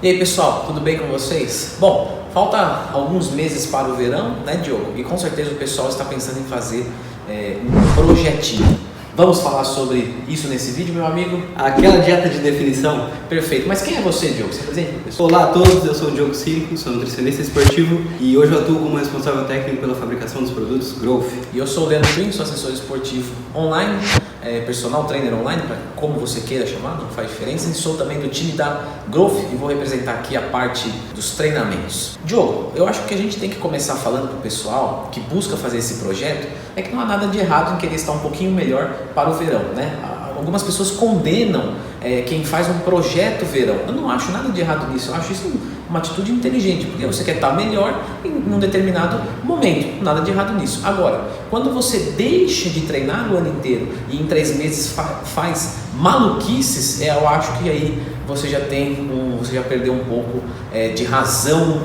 E aí pessoal, tudo bem com vocês? Bom, falta alguns meses para o verão, né, Diogo? E com certeza o pessoal está pensando em fazer um projetinho. Vamos falar sobre isso nesse vídeo, meu amigo? Aquela dieta de definição. Perfeito. Mas quem é você, Diogo? Se apresenta, pessoal. Olá a todos, eu sou o Diogo Círico, sou nutricionista esportivo e hoje eu atuo como responsável técnico pela fabricação dos produtos Growth. E eu sou o Leandro Twin, sou assessor esportivo online, personal trainer online, para como você queira chamar, não faz diferença. E sou também do time da Growth e vou representar aqui a parte dos treinamentos. Diogo, eu acho que a gente tem que começar falando para o pessoal que busca fazer esse projeto, é que não há nada de errado em querer estar um pouquinho melhor para o verão, né? Algumas pessoas condenam quem faz um projeto verão. Eu não acho nada de errado nisso, eu acho isso uma atitude inteligente, porque você quer estar melhor em um determinado momento, nada de errado nisso. Agora, quando você deixa de treinar o ano inteiro e em 3 meses faz maluquices, eu acho que aí você já perdeu um pouco de razão,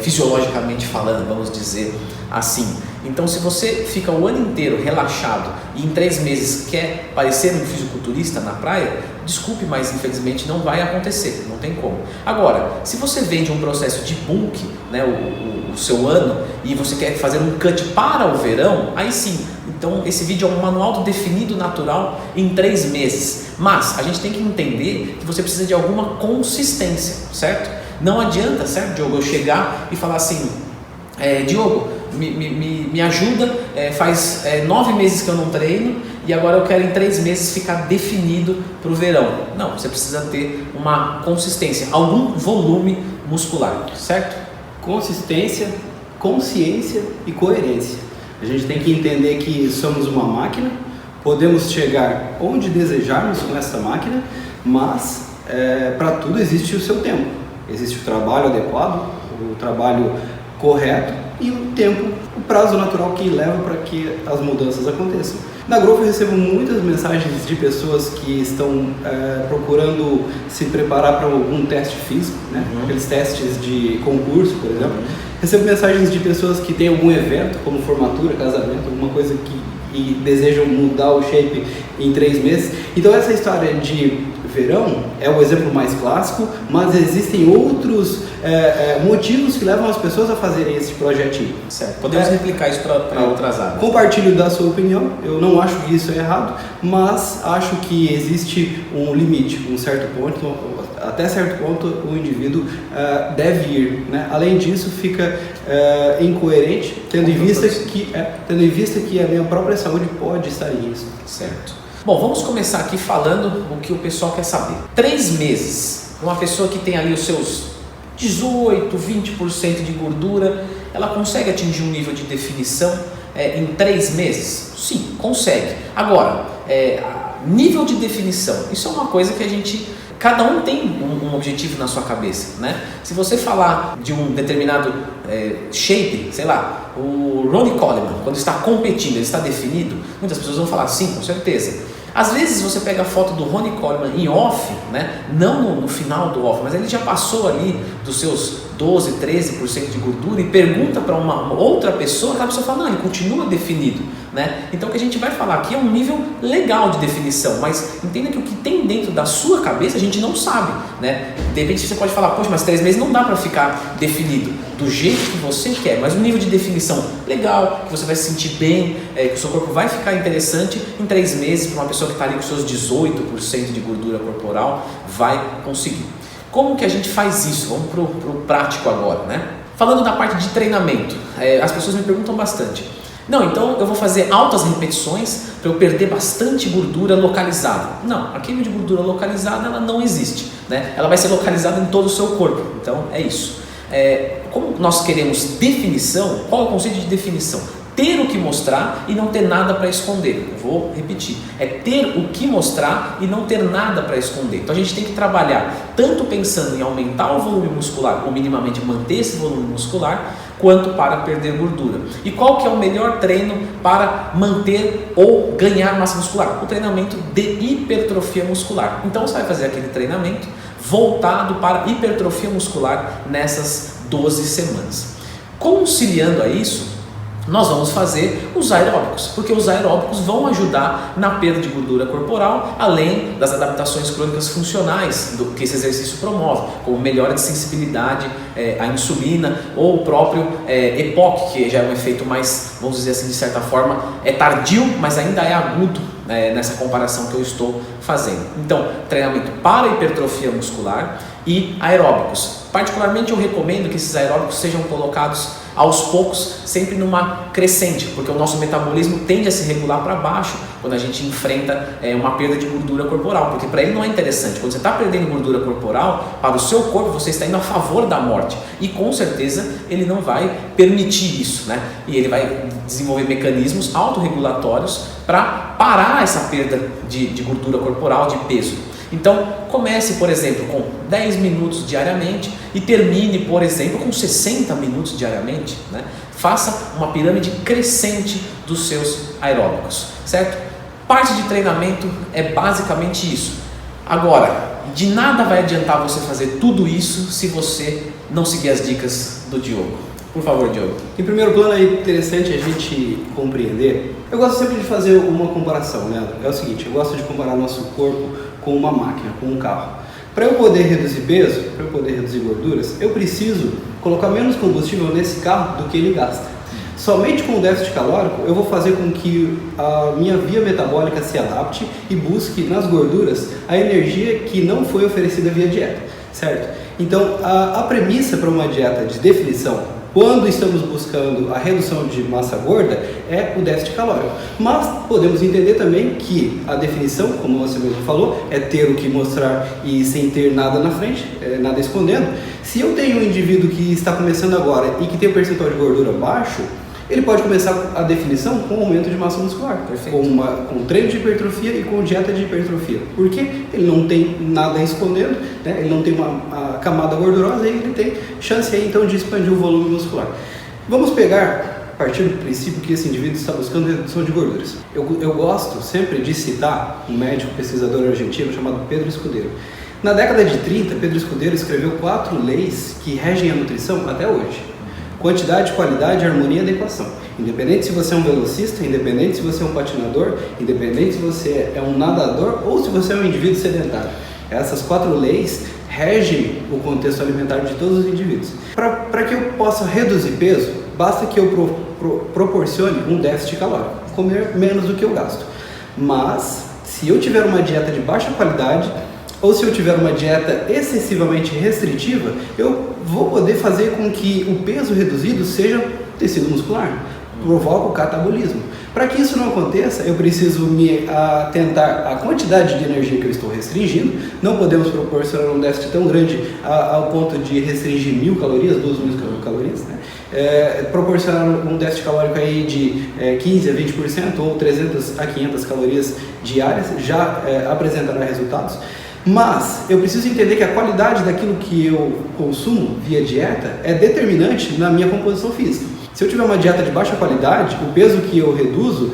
fisiologicamente falando, vamos dizer assim. Então, se você fica o ano inteiro relaxado e em 3 meses quer parecer um fisiculturista na praia, desculpe, mas infelizmente não vai acontecer, não tem como. Agora, se você vem de um processo de bulk, né, o seu ano, e você quer fazer um cut para o verão, aí sim. Então, esse vídeo é um manual do definido natural em 3 meses. Mas a gente tem que entender que você precisa de alguma consistência, certo? Não adianta, certo, Diogo, eu chegar e falar assim, Diogo, me ajuda, faz 9 meses que eu não treino e agora eu quero em 3 meses ficar definido para o verão. Não, você precisa ter uma consistência, algum volume muscular, certo? Consistência, consciência e coerência. A gente tem que entender que somos uma máquina, podemos chegar onde desejarmos com essa máquina, mas para tudo existe o seu tempo. Existe o trabalho adequado, o trabalho correto e o tempo, o prazo natural que leva para que as mudanças aconteçam. Na Growth eu recebo muitas mensagens de pessoas que estão procurando se preparar para algum teste físico, né? Aqueles testes de concurso, por exemplo. Recebo mensagens de pessoas que têm algum evento, como formatura, casamento, alguma coisa e desejam mudar o shape em 3 meses. Então essa história de verão é o exemplo mais clássico, mas existem outros motivos que levam as pessoas a fazerem esse projetinho. Certo. Podemos replicar isso para outras áreas. Compartilho da sua opinião, eu não acho que isso é errado, mas acho que existe um limite, um certo ponto, até certo ponto o indivíduo deve ir, né? Além disso, fica incoerente, tendo em vista que a minha própria saúde pode estar em risco. Certo. Bom, vamos começar aqui falando o que o pessoal quer saber. 3 meses, uma pessoa que tem ali os seus 18, 20% de gordura, ela consegue atingir um nível de definição em 3 meses? Sim, consegue. Agora, nível de definição, isso é uma coisa que cada um tem um objetivo na sua cabeça, né? Se você falar de um determinado shape, sei lá, o Ronnie Coleman, quando está competindo, ele está definido, muitas pessoas vão falar sim, com certeza. Às vezes você pega a foto do Ronnie Coleman em off, né? Não no final do off, mas ele já passou ali dos seus 12, 13% de gordura e pergunta para uma outra pessoa, aquela pessoa fala, não, ele continua definido, né? Então o que a gente vai falar aqui é um nível legal de definição, mas entenda que o que tem dentro da sua cabeça a gente não sabe, né? De repente você pode falar, poxa, mas 3 meses não dá para ficar definido do jeito que você quer, mas um nível de definição legal, que você vai se sentir bem, que o seu corpo vai ficar interessante em 3 meses, para uma pessoa que está ali com seus 18% de gordura corporal, vai conseguir. Como que a gente faz isso? Vamos para o prático agora, né? Falando da parte de treinamento, as pessoas me perguntam bastante. Não, então eu vou fazer altas repetições para eu perder bastante gordura localizada. Não, a queima de gordura localizada ela não existe, né? Ela vai ser localizada em todo o seu corpo, então é isso. Como nós queremos definição, qual é o conceito de definição? Ter o que mostrar e não ter nada para esconder. Eu vou repetir, é ter o que mostrar e não ter nada para esconder. Então a gente tem que trabalhar tanto pensando em aumentar o volume muscular ou minimamente manter esse volume muscular, quanto para perder gordura. E qual que é o melhor treino para manter ou ganhar massa muscular? O treinamento de hipertrofia muscular. Então você vai fazer aquele treinamento voltado para hipertrofia muscular nessas 12 semanas. Conciliando a isso, nós vamos fazer os aeróbicos, porque os aeróbicos vão ajudar na perda de gordura corporal, além das adaptações crônicas funcionais que esse exercício promove, como melhora de sensibilidade à insulina ou o próprio EPOC, que já é um efeito mais, vamos dizer assim, de certa forma, é tardio, mas ainda é agudo nessa comparação que eu estou fazendo. Então, treinamento para hipertrofia muscular e aeróbicos. Particularmente eu recomendo que esses aeróbicos sejam colocados aos poucos, sempre numa crescente, porque o nosso metabolismo tende a se regular para baixo quando a gente enfrenta uma perda de gordura corporal, porque para ele não é interessante. Quando você está perdendo gordura corporal, para o seu corpo você está indo a favor da morte, e com certeza ele não vai permitir isso, né? E ele vai desenvolver mecanismos autorregulatórios para parar essa perda de gordura corporal, de peso. Então, comece, por exemplo, com 10 minutos diariamente e termine, por exemplo, com 60 minutos diariamente, né? Faça uma pirâmide crescente dos seus aeróbicos, certo? Parte de treinamento é basicamente isso. Agora, de nada vai adiantar você fazer tudo isso se você não seguir as dicas do Diogo. Por favor, Diogo. Em primeiro plano, é interessante a gente compreender. Eu gosto sempre de fazer uma comparação, né? É o seguinte, eu gosto de comparar nosso corpo com uma máquina, com um carro. Para eu poder reduzir peso, para eu poder reduzir gorduras, eu preciso colocar menos combustível nesse carro do que ele gasta. Somente com o déficit calórico eu vou fazer com que a minha via metabólica se adapte e busque nas gorduras a energia que não foi oferecida via dieta, certo? Então, a premissa para uma dieta de definição, quando estamos buscando a redução de massa gorda, é o déficit calórico. Mas podemos entender também que a definição, como você mesmo falou, é ter o que mostrar e sem ter nada na frente, nada escondendo. Se eu tenho um indivíduo que está começando agora e que tem um percentual de gordura baixo, ele pode começar a definição com aumento de massa muscular, com treino de hipertrofia e com dieta de hipertrofia. Porque ele não tem nada escondendo, né? Ele não tem uma camada gordurosa e ele tem chance aí, então de expandir o volume muscular. Vamos pegar, a partir do princípio que esse indivíduo está buscando redução de gorduras. Eu gosto sempre de citar um médico pesquisador argentino chamado Pedro Escudeiro. Na década de 30, Pedro Escudeiro escreveu 4 leis que regem a nutrição até hoje. Quantidade, qualidade, harmonia e adequação. Independente se você é um velocista, independente se você é um patinador, independente se você é um nadador ou se você é um indivíduo sedentário. Essas 4 leis regem o contexto alimentar de todos os indivíduos. Para que eu possa reduzir peso, basta que eu proporcione um déficit calórico, comer menos do que eu gasto. Mas, se eu tiver uma dieta de baixa qualidade, ou se eu tiver uma dieta excessivamente restritiva, eu vou poder fazer com que o peso reduzido seja tecido muscular, provoca o catabolismo. Para que isso não aconteça, eu preciso me atentar à quantidade de energia que eu estou restringindo. Não podemos proporcionar um déficit tão grande ao ponto de restringir 1.000 calorias, 2.000 calorias, né? Proporcionar um déficit calórico aí de 15 a 20% ou 300 a 500 calorias diárias já apresentará resultados. Mas eu preciso entender que a qualidade daquilo que eu consumo via dieta é determinante na minha composição física. Se eu tiver uma dieta de baixa qualidade, o peso que eu reduzo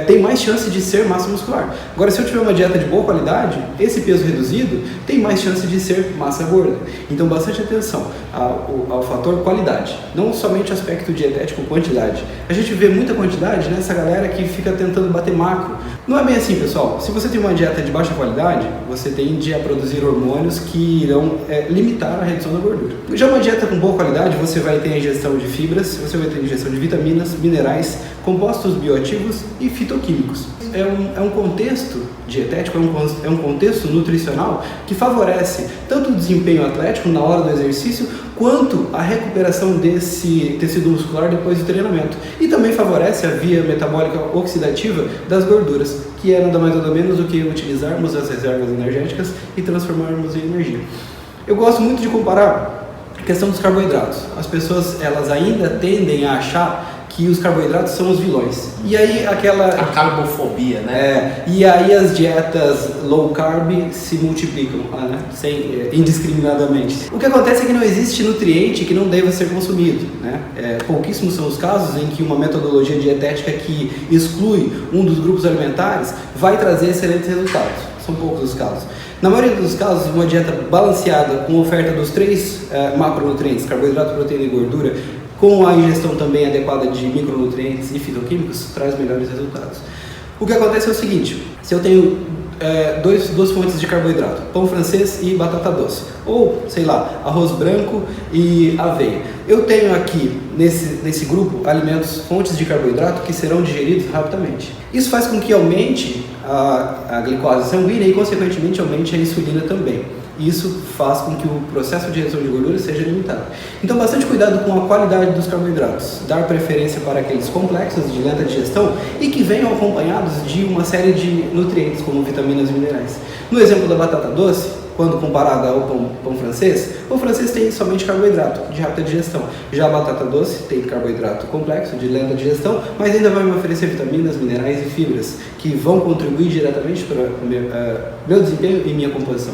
tem mais chance de ser massa muscular. Agora, se eu tiver uma dieta de boa qualidade, esse peso reduzido tem mais chance de ser massa gorda. Então, bastante atenção ao fator qualidade, não somente aspecto dietético, quantidade. A gente vê muita quantidade nessa galera que fica tentando bater macro. Não é bem assim, pessoal. Se você tem uma dieta de baixa qualidade, você tende a produzir hormônios que irão limitar a redução da gordura. Já uma dieta com boa qualidade, você vai ter a ingestão de fibras, você vai ter ingestão de vitaminas, minerais, compostos bioativos e fitoquímicos. É um contexto dietético, é um contexto nutricional que favorece tanto o desempenho atlético na hora do exercício, quanto a recuperação desse tecido muscular depois do treinamento. E também favorece a via metabólica oxidativa das gorduras, que é nada mais nada menos do que utilizarmos as reservas energéticas e transformarmos em energia. Eu gosto muito de comparar a questão dos carboidratos. As pessoas, elas ainda tendem a achar que os carboidratos são os vilões. E aí a carbofobia, né? E aí as dietas low carb se multiplicam, né? Indiscriminadamente. O que acontece é que não existe nutriente que não deva ser consumido, né? Pouquíssimos são os casos em que uma metodologia dietética que exclui um dos grupos alimentares vai trazer excelentes resultados. São poucos os casos. Na maioria dos casos, uma dieta balanceada com oferta dos 3 macronutrientes, carboidrato, proteína e gordura, com a ingestão também adequada de micronutrientes e fitoquímicos, traz melhores resultados. O que acontece é o seguinte, se eu tenho duas fontes de carboidrato, pão francês e batata doce, ou, sei lá, arroz branco e aveia. Eu tenho aqui, nesse grupo, alimentos, fontes de carboidrato que serão digeridos rapidamente. Isso faz com que aumente a glicose sanguínea e, consequentemente, aumente a insulina também. Isso faz com que o processo de redução de gordura seja limitado. Então, bastante cuidado com a qualidade dos carboidratos. Dar preferência para aqueles complexos, de lenta digestão e que venham acompanhados de uma série de nutrientes, como vitaminas e minerais. No exemplo da batata doce, quando comparada ao pão francês, o francês tem somente carboidrato de rápida digestão. Já a batata doce tem carboidrato complexo, de lenta digestão, mas ainda vai me oferecer vitaminas, minerais e fibras, que vão contribuir diretamente para o meu desempenho e minha composição.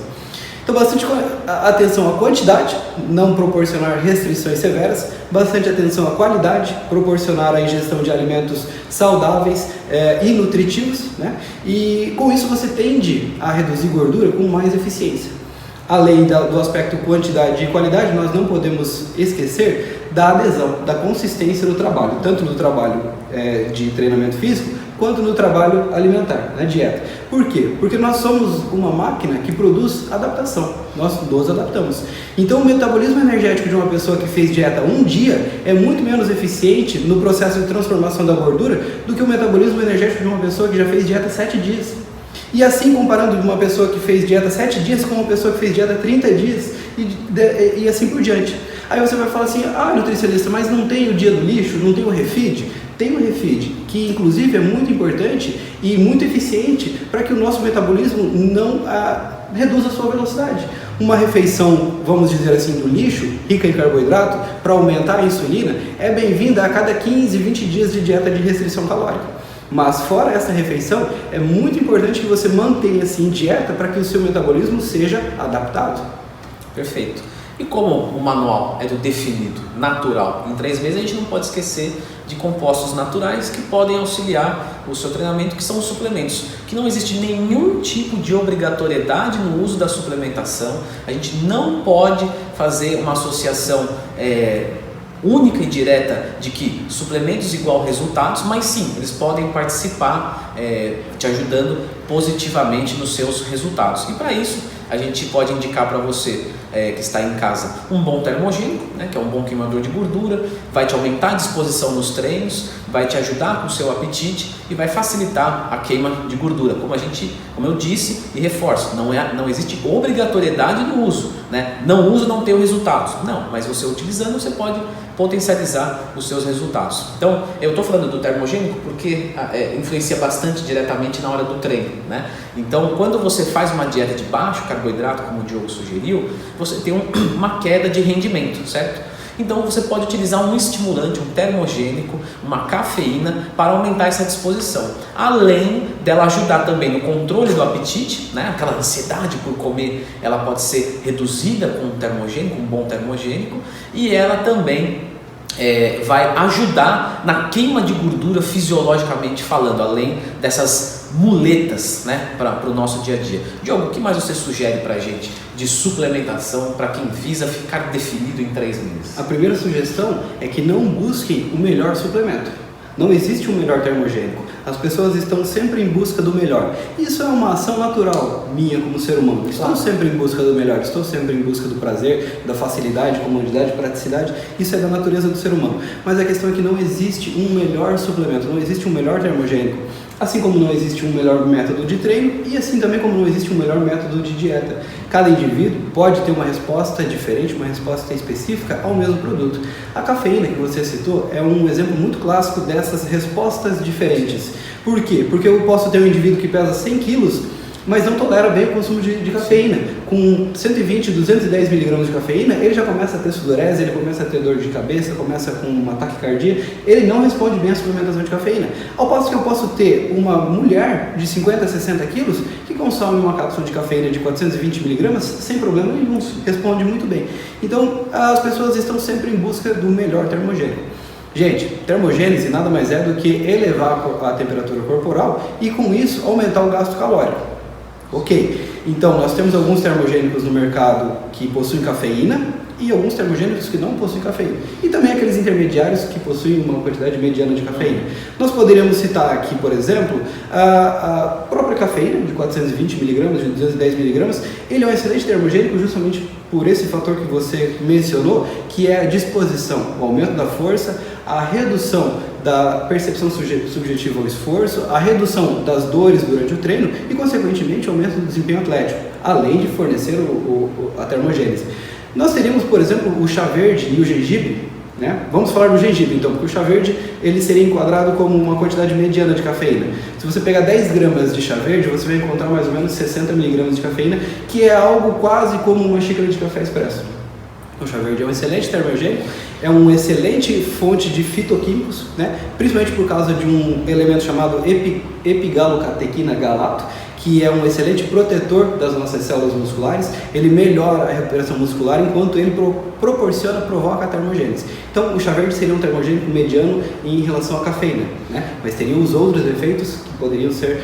Então, bastante atenção à quantidade, não proporcionar restrições severas, bastante atenção à qualidade, proporcionar a ingestão de alimentos saudáveis e nutritivos, né? E com isso você tende a reduzir gordura com mais eficiência. Além do aspecto quantidade e qualidade, nós não podemos esquecer da adesão, da consistência no trabalho, tanto no trabalho de treinamento físico, quanto no trabalho alimentar, na dieta. Por quê? Porque nós somos uma máquina que produz adaptação, nós nos adaptamos. Então o metabolismo energético de uma pessoa que fez dieta um dia é muito menos eficiente no processo de transformação da gordura do que o metabolismo energético de uma pessoa que já fez dieta 7 dias. E assim, comparando uma pessoa que fez dieta 7 dias com uma pessoa que fez dieta 30 dias e assim por diante. Aí você vai falar assim, nutricionista, mas não tem o dia do lixo, não tem o refeed? Tem o refeed, que inclusive é muito importante e muito eficiente para que o nosso metabolismo não reduza a sua velocidade. Uma refeição, vamos dizer assim, do lixo, rica em carboidrato, para aumentar a insulina, é bem-vinda a cada 15, 20 dias de dieta de restrição calórica. Mas fora essa refeição, é muito importante que você mantenha assim dieta para que o seu metabolismo seja adaptado. Perfeito. E como o manual é do definido natural em 3 meses, a gente não pode esquecer de compostos naturais que podem auxiliar o seu treinamento, que são os suplementos, que não existe nenhum tipo de obrigatoriedade no uso da suplementação. A gente não pode fazer uma associação única e direta de que suplementos igual resultados, mas sim, eles podem participar te ajudando positivamente nos seus resultados. E para isso, a gente pode indicar para você que está em casa um bom termogênico, né, que é um bom queimador de gordura, vai te aumentar a disposição nos treinos, vai te ajudar com o seu apetite e vai facilitar a queima de gordura. Como eu disse e reforço, não existe obrigatoriedade no uso, né? Não uso, não tenho resultados. Não, mas você utilizando, você pode potencializar os seus resultados. Então, eu estou falando do termogênico porque influencia bastante diretamente na hora do treino, né? Então, quando você faz uma dieta de baixo carboidrato, como o Diogo sugeriu, você tem uma queda de rendimento, certo? Então você pode utilizar um estimulante, um termogênico, uma cafeína para aumentar essa disposição. Além dela ajudar também no controle do apetite, né? Aquela ansiedade por comer, ela pode ser reduzida com um termogênico, um bom termogênico, e ela também vai ajudar na queima de gordura fisiologicamente falando, além dessas muletas, né, para o nosso dia a dia. Diogo, o que mais você sugere para a gente de suplementação para quem visa ficar definido em 3 meses? A primeira sugestão é que não busquem o melhor suplemento. Não existe um melhor termogênico. As pessoas estão sempre em busca do melhor. Isso é uma ação natural minha como ser humano. Estou sempre em busca do melhor, estou sempre em busca do prazer, da facilidade, comodidade, praticidade. Isso é da natureza do ser humano. Mas a questão é que não existe um melhor suplemento, não existe um melhor termogênico. Assim como não existe um melhor método de treino e assim também como não existe um melhor método de dieta. Cada indivíduo pode ter uma resposta diferente, uma resposta específica ao mesmo produto. A cafeína que você citou é um exemplo muito clássico dessas respostas diferentes. Por quê? Porque eu posso ter um indivíduo que pesa 100 quilos, mas não tolera bem o consumo de cafeína. Com 120, 210 miligramas de cafeína, ele já começa a ter sudorese, ele começa a ter dor de cabeça, começa com uma taquicardia, ele não responde bem à suplementação de cafeína. Ao passo que eu posso ter uma mulher de 50 a 60 quilos que consome uma cápsula de cafeína de 420 miligramas sem problema nenhum, responde muito bem. Então, as pessoas estão sempre em busca do melhor termogênico. Gente, termogênese nada mais é do que elevar a temperatura corporal e com isso aumentar o gasto calórico. Ok, então nós temos alguns termogênicos no mercado que possuem cafeína e alguns termogênicos que não possuem cafeína. E também aqueles intermediários que possuem uma quantidade mediana de cafeína. Nós poderíamos citar aqui, por exemplo, a própria cafeína, de 420 mg, de 210 mg. Ele é um excelente termogênico justamente por esse fator que você mencionou, que é a disposição, o aumento da força, a redução da percepção subjetiva ao esforço, a redução das dores durante o treino e, consequentemente, o aumento do desempenho atlético, além de fornecer a termogênese. Nós teríamos, por exemplo, o chá verde e o gengibre, né? Vamos falar do gengibre, então, porque o chá verde ele seria enquadrado como uma quantidade mediana de cafeína. Se você pegar 10 gramas de chá verde, você vai encontrar mais ou menos 60 mg de cafeína, que é algo quase como uma xícara de café expresso. O chá verde é um excelente termogênico, é uma excelente fonte de fitoquímicos, né? Principalmente por causa de um elemento chamado epigalocatequina galato, que é um excelente protetor das nossas células musculares. Ele melhora a recuperação muscular enquanto ele provoca a termogênese. Então, o chá verde seria um termogênico mediano em relação à cafeína, né? Mas teriam os outros efeitos que poderiam ser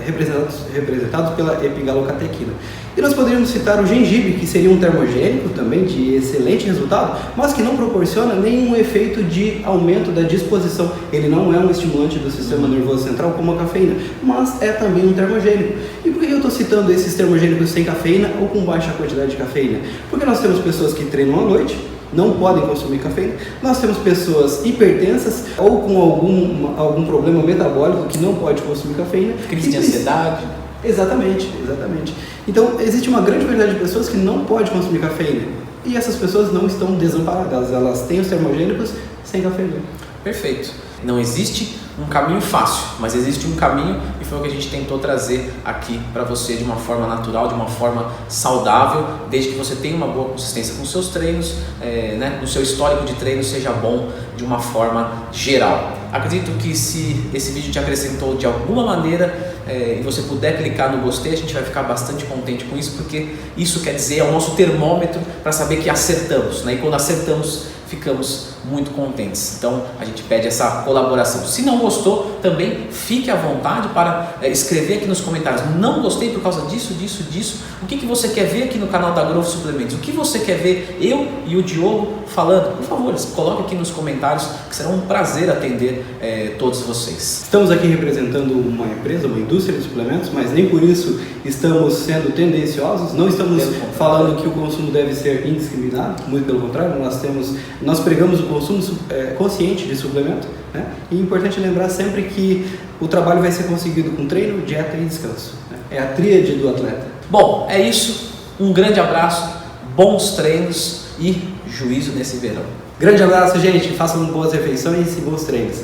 representados pela epigalocatequina. E nós poderíamos citar o gengibre, que seria um termogênico também de excelente resultado, mas que não proporciona nenhum efeito de aumento da disposição. Ele não é um estimulante do sistema nervoso central como a cafeína, mas é também um termogênico. E por que eu estou citando esses termogênicos sem cafeína ou com baixa quantidade de cafeína? Porque nós temos pessoas que treinam à noite, não podem consumir cafeína. Nós temos pessoas hipertensas ou com algum problema metabólico que não pode consumir cafeína. Crise de ansiedade. Exatamente. Então, existe uma grande quantidade de pessoas que não pode consumir cafeína. E essas pessoas não estão desamparadas, elas têm os termogênicos sem cafeína. Perfeito. Não existe um caminho fácil, mas existe um caminho e foi o que a gente tentou trazer aqui para você de uma forma natural, de uma forma saudável, desde que você tenha uma boa consistência com os seus treinos, né, no seu histórico de treino seja bom de uma forma geral. Acredito que se esse vídeo te acrescentou de alguma maneira e você puder clicar no gostei, a gente vai ficar bastante contente com isso, porque isso quer dizer, é o nosso termômetro para saber que acertamos, né? E quando acertamos, ficamos muito contentes. Então a gente pede essa colaboração. Se não gostou, também fique à vontade para escrever aqui nos comentários: não gostei por causa disso. O que você quer ver aqui no canal da Growth Suplementos? O que você quer ver eu e o Diogo falando? Por favor, coloque aqui nos comentários, que será um prazer atender todos vocês. Estamos aqui representando uma empresa, uma indústria de suplementos, mas nem por isso estamos sendo tendenciosos. Não estamos falando que o consumo deve ser indiscriminado, muito pelo contrário. Nós pregamos o consumo consciente de suplemento, né? E é importante lembrar sempre que o trabalho vai ser conseguido com treino, dieta e descanso, né? É a tríade do atleta. Bom, é isso. Um grande abraço, bons treinos e juízo nesse verão. Grande abraço, gente. Façam boas refeições e bons treinos.